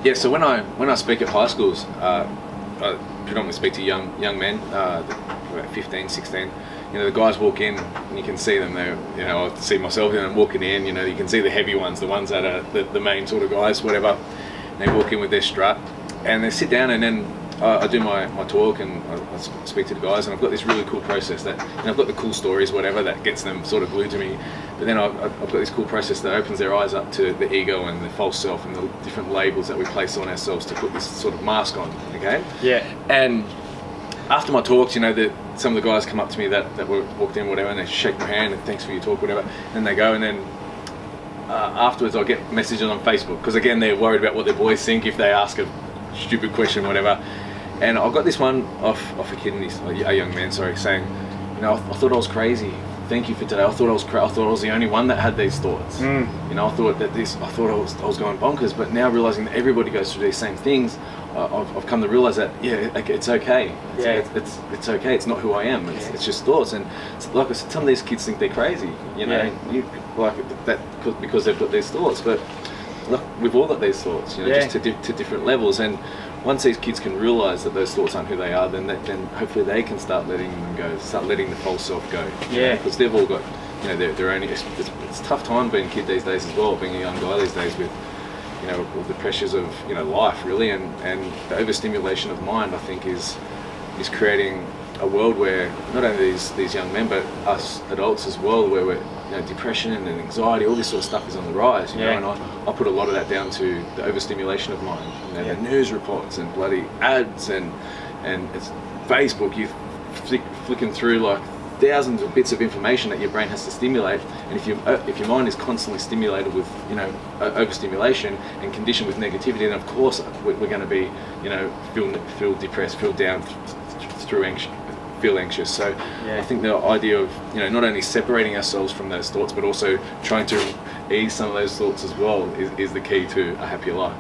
Yeah, so when I speak at high schools, I predominantly speak to young men, about 15, 16. You know, the guys walk in and you can see them. I see myself in them walking in. You know, you can see the heavy ones, the ones that are the main sort of guys, whatever. They walk in with their strut and they sit down, and then I do my talk and I speak to the guys, and I've got this really cool process that, I've got the cool stories, whatever, that gets them sort of glued to me. But then I've got this cool process that opens their eyes up to the ego and the false self and the different labels that we place on ourselves to put this sort of mask on, okay? Yeah. And after my talks, some of the guys come up to me that were walked in, whatever, and they shake my hand and thanks for your talk, whatever, and they go, and then afterwards I get messages on Facebook, because again, they're worried about what their boys think if they ask a stupid question, whatever. And I got this one off a kid, a young man, saying, I thought I was crazy. Thank you for today. I thought I was the only one that had these thoughts. I thought I was going bonkers, but now realizing that everybody goes through these same things, I've come to realize that it's okay. It's okay. It's not who I am. It's just thoughts. And like I said, some of these kids think they're crazy. Because they've got these thoughts. But look, we've all got these thoughts. Just to different levels. And once these kids can realize that those thoughts aren't who they are, then hopefully they can start letting them go, start letting the false self go. Because they've all got, their own. It's a tough time being a kid these days as well, being a young guy these days with, all the pressures of life really, and the overstimulation of mind, I think is creating a world where not only these young men but us adults as well, where we're depression and anxiety, all this sort of stuff is on the rise, and I put a lot of that down to the overstimulation of mind, the news reports and bloody ads and it's Facebook, you flicking through like thousands of bits of information that your brain has to stimulate, and if your mind is constantly stimulated with overstimulation and conditioned with negativity, then of course we're going to be feel depressed, feel down, feel anxious. So I think the idea of not only separating ourselves from those thoughts but also trying to ease some of those thoughts as well is the key to a happier life.